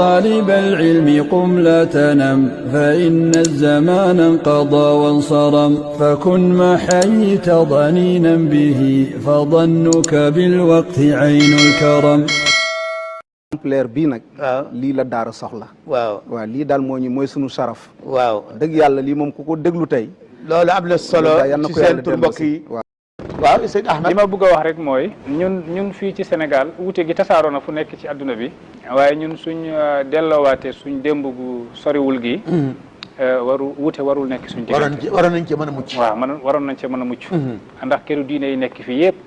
طالب العلم قم لا تنم فإن الزمان انقضى وانصرم فكن ما حييت ضنينا به فظنك بالوقت عين الكرم exemplaire bii nag lii la daara soxla waaw lii daal mooy sunu saraf waaw dëgg yàlla lii moom ku ko déglu tey loolu am na solo ci seen tur mbokk yi waaw sëñ Ahmed li ma bëgg a wax rek mooy ñun fii ci Sénégal wuute gi tasaaroo na fu nekk ci adduna bi waaye ñun suñ delloowaatee suñ démb gu soriwul gi wuute warul nekk suñ diggante waroon nañ cee mën a mucc waaw waroon nañ cee mën a mucc ndax këru diine yi nekk fii yëpp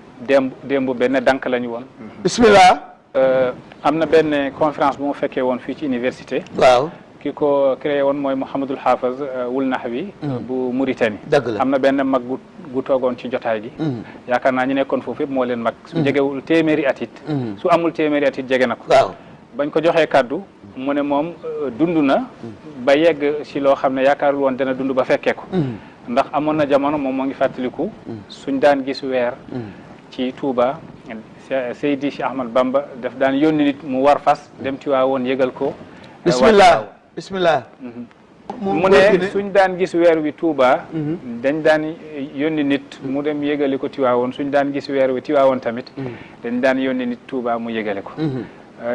démb benn dank la ñu woon bismillah am na benn conférence bu ma fekkee woon fii ci université waaw ki ko créé woon mooy Mouhamadul Haafaz wul Nahwi bu Mauritanie dëgg la am na benn mag gu toogoon ci jotaay gi yaakaar naa ñu nekkoon foofu yëpp moo leen mag su jegewul téeméeri at it su amul téeméeri at it jege na ko waaw bañ ko joxee kàddu mu ne moom dund na ba yegg si loo xam ne yaakaarul woon dana dund ba fekkee ko ndax amoon na jamono moom moo ngi fàttaliku suñ daan gis weer ci Touba Seydi Cheikh Ahmad Bamba daf daan yónni nit mu war fas dem Tiwaawoon yëgal ko bismillah mu ne suñ daan gis weer wi Touba dañ daan yónni nit mu dem yëgali ko Tiwaawoon suñ daan gis weer wi Tiwaawoon tamit dañ daan yónni nit Touba mu yëgale ko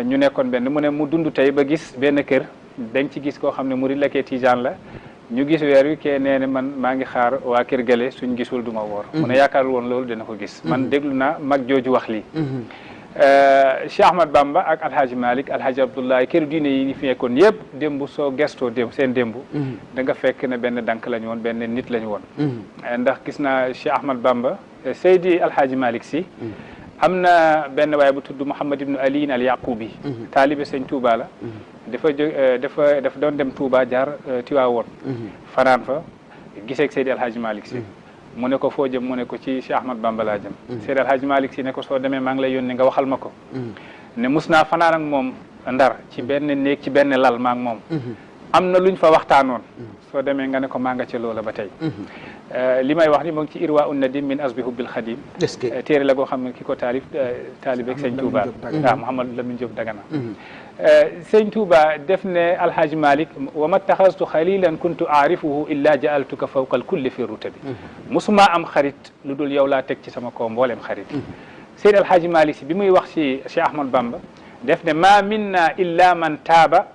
ñu nekkoon benn mu ne mu dund tey ba gis benn kër dañ ci gis koo xam ne murid la kee tijaan la ñu gis weer wi kee nee ne man maa ngi xaar waa kër gële suñ gisul duma woor mu ne yaakaarul woon loolu dina ko gis man déglu naa mag jooju wax lii Cheikh Ahmad Bamba ak Alhaji Malick Alhaji Abdoulaye kër diine yi fi nekkoon yëpp démb soo gestoo seen démb da nga fekk ne benn dank la ñu woon benn nit la ñu woon ndax gis naa Cheikh Ahmad Bamba Seydi Alhaji Malick si am na benn waaye bu tudd Mouhamad ibnu Aliin al Yaqubi taalibe sëñ Touba la dafa doon dem Touba jaar Tiwaawoon fanaan fa giseeg Seydi Alhaji Malick si mu ne ko foo jëm mu ne ko ci Cheikh Ahmad Bamba laa jëm Seydi Alhaji Malick si ne ko soo demee maa ngi lay yónni nga waxal ma ko ne mus naa fanaan ak moom Ndar ci benn néeg ci benn lal maa ak moom am na luñ fa waxtaanoon soo demee nga ne ko maa nga ca loola ba tey li may wax ni moo ngi ci Irwa un Nadim min asbi hubbil Xadim téere la goo xam ne ki ko taalibeeg sëñ Touba waaw Mouhamad Lamine Diop Dagana sëñ Touba def ne Alhaji Malick wa ma taxastu xalilan kuntu aarifuhu illa jaaltuka fawqa al kulli fi rutabi musuma am xarit lu dul yow laa teg ci sama kaw mboolem xarit Seydi Alhaji Malick si bi muy wax ci Cheikh Ahmad Bamba def ne ma minna illa man taaba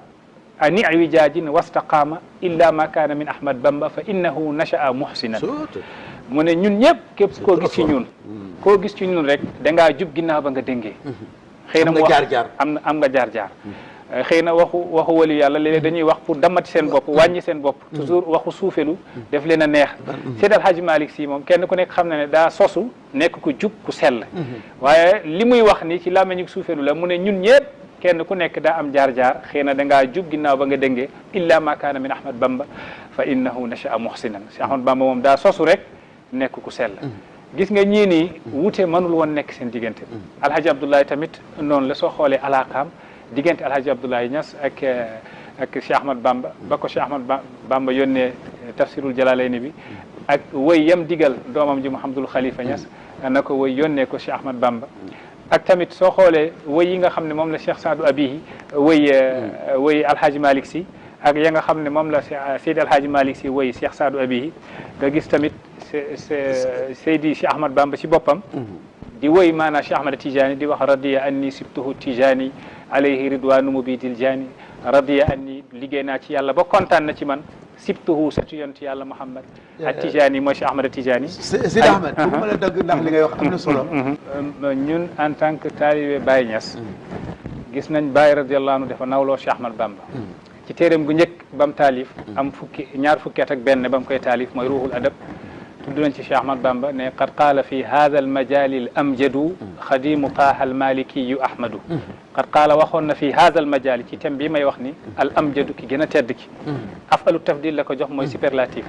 ani wijaajin wastaqaama illa ma kaana min Ahmad Bamba fa innahu nasha'a muhsinan mu ne ñun ñëpp képp koo gis ci ñun rek dangaa jub ginnaaw ba nga déngee xëy na mu wax am nga jaar-jaar xëy na waxu wali yàlla léeg-léeg dañuy wax pour damati seen bopp wàññi seen bopp toujours waxu suufelu def leen a neex Seydi Alhaji Malick si moom kenn ku nekk xam na ne daa sosu nekk ku jub ku sell waaye li muy wax ni ci làmmiñu suufelu la mu ne ñun ñëpp kenn ku nekk daa am jaar-jaar xëy na dangaa jub ginnaaw ba nga déngee illa ma kaana min Ahmad Bamba fa innahu nasha'a muhsinan Cheikh Ahmad Bamba moom daa sosu rek nekk ku sell gis nga ñii nii wuute mënul woon nekk seen diggante Alhaji Abdoulaye tamit noonu la soo xoolee alaakaam diggante Alhaji Abdoulaye Niass ak Cheikh Ahmad Bamba ba ko Cheikh Ahmad Bamba yónnee tafsirul Jalalayni bi ak woy yam digal doomam ji Mouhamadul Khalifa Niass na ko woy yónnee ko Cheikh Ahmad Bamba ak tamit soo xoolee woy yi nga xam ne moom la Cheikh Saadu Abihi woy Alhaji Malick si ak ya nga xam ne moom la Seydi Alhaji Malick si woy Cheikh Saadu Abihi nga gis tamit Seydi Cheikh Ahmad Bamba ci boppam di woy maanaam Cheikh Ahmad Tijani di wax radiya anni sibtuhu Tijani alayhi ridwanu mubidil jani radiya anni liggéey naa ci yàlla ba kontaan na ci man sibtuhu satu yonent yàlla Muhammad ak Tijani mooy Cheikh Ahmad Tijani Seydi Ahmed bu ma la dëgg ndax li ngay wax am na solo ñun en tant que taalibe Baye Niass gis nañ Baye radiyallahu anhu dafa nawloo Cheikh Ahmad Bamba ci téeréem gu njëkk bam taalif am ñaar fukki at ak benn bam koy taalif mooy ruuxul adab tudd nañ ci Cheikh Ahmad Bamba ne qad qaala fi hada al majali al amjadu xadimu taaha al malikiyu ahmadu qad qaala waxoon na fi hada al majali ci thème bii may wax ni al amjadu ki gën a tedd ki afalu tafdil la ko jox mooy superlatif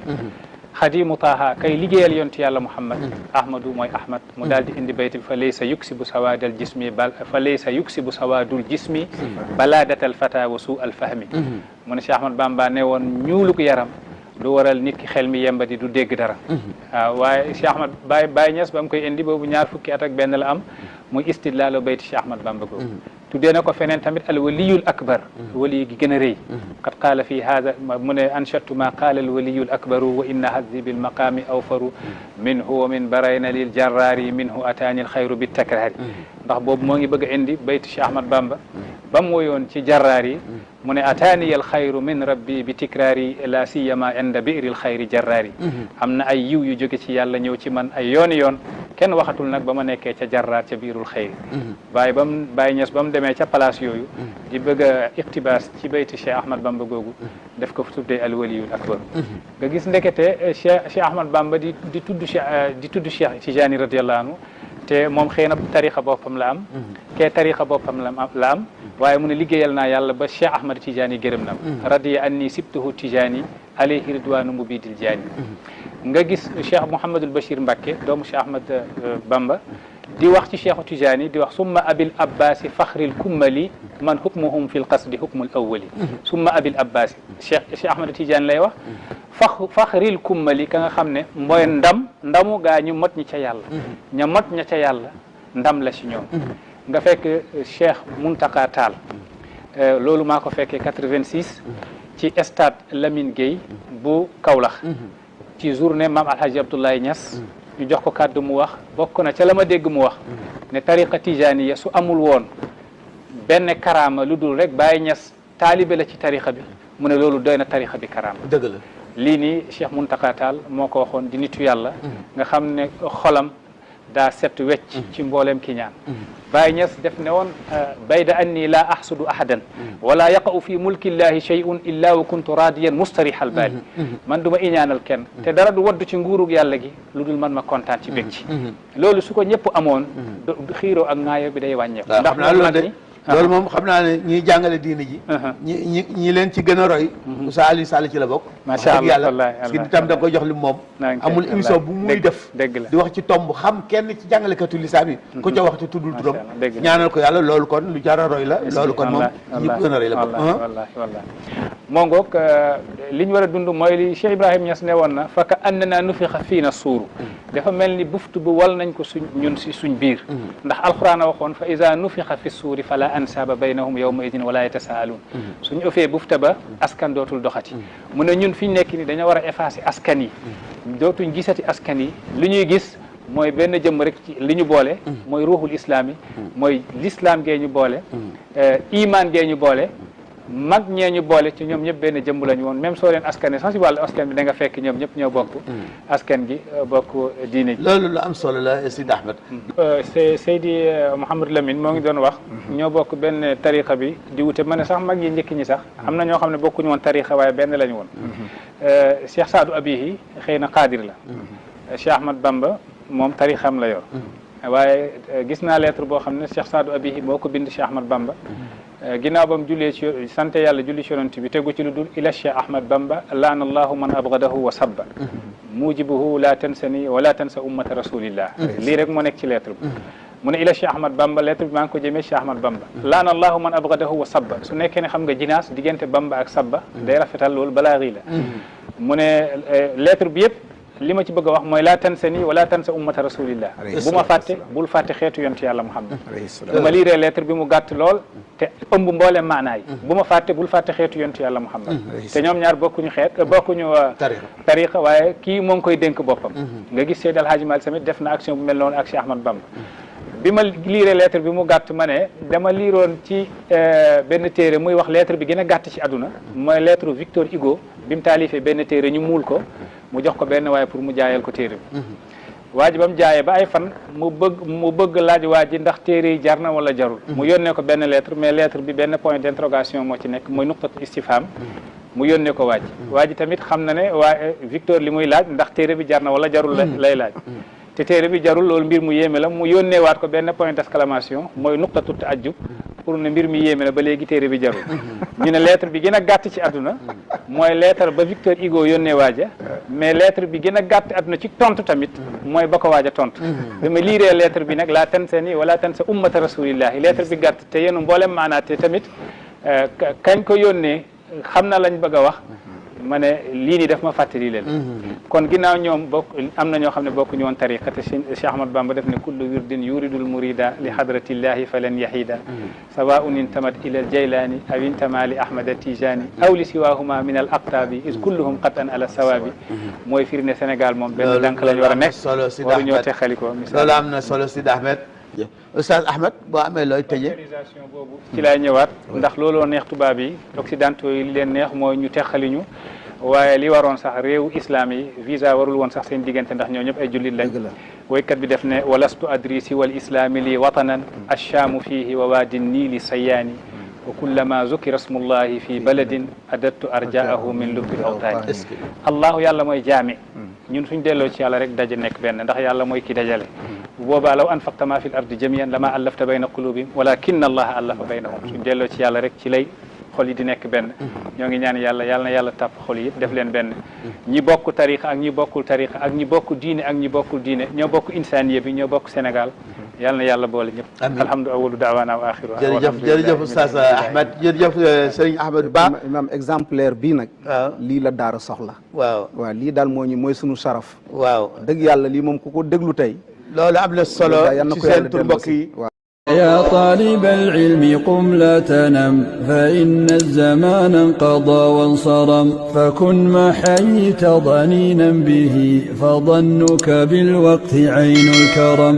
xadimu taaha kay liggéeyal yontu yàlla Muhammad ahmadu mooy ahmad mu daal di indi bayt bi fa laysa yuksibu sawaadal jismi fa laysa yuksibu sawaadul jismi baladatal fata wa suu al fahmi mu ne Cheikh Ahmad Bamba ne woon ñuuluk yaram du waral nit ki xel mi yembadi du dégg dara waaw waaye Cheikh Ahmad Baye Niass ba mu koy indi boobu ñaar fukki at ak benn la am muy istidlaalu bayti Cheikh Ahmad Bamba googu tuddee na ko feneen tamit al waliyul akbar wali gi gën a rëy qad qaala fi hada mu ne anshatu ma qaala al waliyul akbaru wa inna haddi bil maqami awfaru minhu wa min barayna lil jarrari minhu ataani al xayru bit takrari ndax boobu moo ngi bëgg a indi baytu Cheikh Ahmad Bamba ba mu woyoon ci jarraar yi mu ne ataani al xayru min rabbi bi tikraari la siyama inda bi'ri al xayri jarraari am na ay yiw yu jóge ci yàlla ñëw ci man ay yooni yoon kenn waxatul nag ba ma nekkee ca jarraar ca biirul xayri Baye Niass ba mu demee ca place yooyu di bëgg a iqtibaas ci bayti Cheikh Ahmad Bamba googu def ko tuddee al waliyul akbar nga gis ndekete Cheikh Ahmad Bamba di tudd Cheikh Tijani radiyallahu anhu te moom xëy na tarixa boppam la am kee tarixa boppam la am waaye mu ne liggéeyal naa yàlla ba Cheikh Ahmad Tijani gërëm na ma radiya anni sibtuhu Tijani alayhi ridwanu mubidil jaani nga gis Cheikh Mouhamadul Bachir Mbacké doomu Cheikh Ahmad Bamba di wax ci Cheikhu Tijani di wax summa abil abbasi fakhril kummali man hukmuhum fil qasdi hukmul awwali summa abil abbasi Cheikh Ahmad Tijani lay wax fakhril kummali ka nga xam ne mooy ndamu gaa ñu mot ñi ca yàlla ña mot ña ca yàlla ndam la ci ñoom nga fekk Cheikh Muntaka Tall loolu maa ko fekkee 86 ci stade Lamine Gueye bu Kaolack ci journée Maam Alhaji Abdoulaye Niass ñu jox ko kàddu mu wax bokk na ca la ma dégg mu wax ne tariqa tijaniya su amul woon benn karaama lu dul rek Baye Niass taalibe la ci tariqa bi mu ne loolu doy na tariqa bi karaama dëgg la lii nii Cheikh Muntaka Tall moo ko waxoon di nitu yàlla nga xam ne xolam daa set wecc ci mboolem ki ñaan Baye Niass def ne woon bayda anni la ahsudu ahadan wala yaqa'u fi mulkillahi shay'un illa wa kuntu radiyan mustarihal baali man du ma iñaanal kenn te dara du waddu ci nguurug yàlla gi lu dul man ma kontaan ci bég ci loolu su ko ñëpp amoon xiiroo ak ŋaayo bi day wàññeeku ndax loolu moom xam naa ne ñiy jàngale diine ji ñi leen ci gën a roy Oustaz Alioune Sall ci la bokk macha Allah yàlla parce que itam da nga koy jox li moom amul émission bu muy def di wax ci tomb xam kenn ci jàngalekatu lislaam yi ku ca wax te tuddul turam ñaanal ko yàlla loolu kon lu jar a roy la loolu kon moom ñi gën a roy la wallahi moo ngoog li ñu war a dund mooy li Cheikh Ibrahim Niass ne woon na fa ka annana nufixa fiina suuru dafa mel ni buftu bu wal nañ ko ñun si suñ biir ndax alquran a waxoon fa iza nufixa fi suuri fala ansaaba baynahum yawma idin wala yatasaaluun suñu ëffee bufta ba askan dootul doxati mu ne ñun fi ñu nekk ni dañoo war a effacer askan yi dootuñ gisati askan yi li ñuy gis mooy benn jëmm rek ci li ñu boole mooy ruuxul islam yi mooy l'islam gee ñu boole iman gee ñu boole mag ñee ñu boole ci ñoom ñëpp benn jëmb lañu woon même soo leen askan sax si wàllu askan bi da nga fekk ñoom ñëpp ñoo bokk askan gi bokk diine ji loolu lu am solo la Sidi Ahmed Seydi Mouhamadou Lamine moo ngi doon wax ñoo bokk benn tariqa bi di wute ma ne sax mag yi njëkk ñi sax am na ñoo xam ne bokkuñu woon tariqa waaye benn lañu woon Cheikh Saadu Abihi xëy na xaadir la Cheikh Ahmad Bamba moom tariqam la yor waaye gis naa lettre boo xam ne Cheikh Saadu Abihi moo ko bind Cheikh Ahmad Bamba ginnaaw bam jullee ci sante yàlla julli ci yonent bi tegu ci lu dul ila Cheikh Ahmad Bamba laana allahu man abgadahu wa sabba mujibuhu la tansani wa la tansa ummata rasulillah lii rek moo nekk ci lettre bi mu ne ila Cheikh Ahmad Bamba lettre bi maa ngi ko jëmee Cheikh Ahmad Bamba laana allahu man abgadahu wa sabba su nekkee ne xam nga jinaas diggante Bamba ak sabba day rafetal loolu balaa rii la mu ne lettre bi yëpp li ma ci bëgg a wax mooy laa tansani wala tansa ummata rasulillah bu ma fàtte bul fàtte xeetu yonent yàlla Muhammad bu ma liiree lettre bi mu gàtt lool te ëmb mboole maanaay bu ma fàtte bul fàtte xeetu yonent yàlla Muhammad te ñoom ñaar bokkuñu xeet bokkuñu tariqa waaye kii moo ngi koy dénk boppam nga gis Seydi Alhaaji Maalik tamit def na action bu mel noonu ak Cheikh Ahmad Bamba bi ma liiree lettre bi mu gàtt ma ne dama liiroon ci benn téere muy wax lettre bi gën a gàtt ci àdduna mooy lettre Victor Hugo bi mu taalifee benn téere ñu muul ko mu jox ko benn waaye pour mu jaayal ko téere bi waa ji ba mu jaayee ba ay fan mu bëgg laaj waa ji ndax téere yi jar na wala jarul mu yónnee ko benn lettre mais lettre bi benn point d'interrogation moo ci nekk mooy nuqtatu istifham mu yónnee ko waa ji tamit xam na ne waaye Victor li muy laaj ndax téere bi jar na wala jarul lay laaj te téere bi jarul loolu mbir mu yéeme la mu yónnee waat ko benn point d'exclamation mooy nuqtatu ta'ajjub pour ne mbir mi yéeme la ba léegi téere bi jarul ñu ne lettre bi gën a gàtt ci àdduna mooy lettre ba Victor Hugo yónnee waaja mais lettre bi gën a gàtt àdduna ci tontu tamit mooy ba ko waaja tontu dama liiree lettre bi nag laa tansani wala tansa ummata rasulillahi lettre bi gàtt te yéen mboolem maanaate tamit kañ ko yónnee xam na lañ bëgg a wax ma ne lii nii daf ma fàttali leen kon ginnaaw ñoom bokk am na ñoo xam ne bokk ñu woon tariqa te Cheikh Ahmad Bamba def ne kullu wirdin yuridul murida li hadratillahi falan yahida sawaun intamat ila al jaylani aw intama li ahmad tijani aw li siwahuma min al aqtabi is kulluhum qatan ala sawabi mooy firi ne Sénégal moom benn dànk lañ war a nekk waru ñoo texalikoo loolu am na solo Sidi Ahmed Oustaz Ahmed boo amee looy tëjee autorisation boobu ci laay ñëwaat ndax looloo neex tubaab yi occidentaux yi li leen neex mooy ñu texaliñu waaye li waroon sax réewu islam yi visa warul woon sax seen diggante ndax ñoo ñëpp ay jullit lañ woykat bi def ne walastu adri si wal islami li watanan achaamu fihi wa waadin niili sayaani wa kullama zukira smullahi fi baladin adattu arjaahu min lubbil awtaani allahu yàlla mooy jaami ñun suñ delloo ci yàlla rek daje nekk benn ndax yàlla mooy ki dajale bu boobaa law anfaqta ma fi l ardi jamian lama allafta bayna qulubihim walakin allaha allafa baynahum suñ delloo ci yàlla rek ci lay xol yi di nekk benn ñoo ngi ñaan yàlla yàlla na yàlla tàpp xol yi yëpp def leen benn ñi bokk tariqa ak ñi bokkul tariqa ak ñi bokk diine ak ñi bokkul diine ñoo bokk insaniye bi ñoo bokk Sénégal yàlla na yàlla boole ñëpp alhamdu awalu daawaana wa axiru jërëjëf Oustaz Ahmed jërëjëf Serigne Ahmed Ba imam exemplaire bii nag lii la daara soxla waaw lii daal mooy sunu saraf waaw dëgg yàlla lii moom ku ko déglu tey loolu am na solo ci seen tur mbokk yi يا طالب العلم قم لا تنم فإن الزمان انقضى وانصرم فكن ما حييت ضنينا به فظنك بالوقت عين الكرم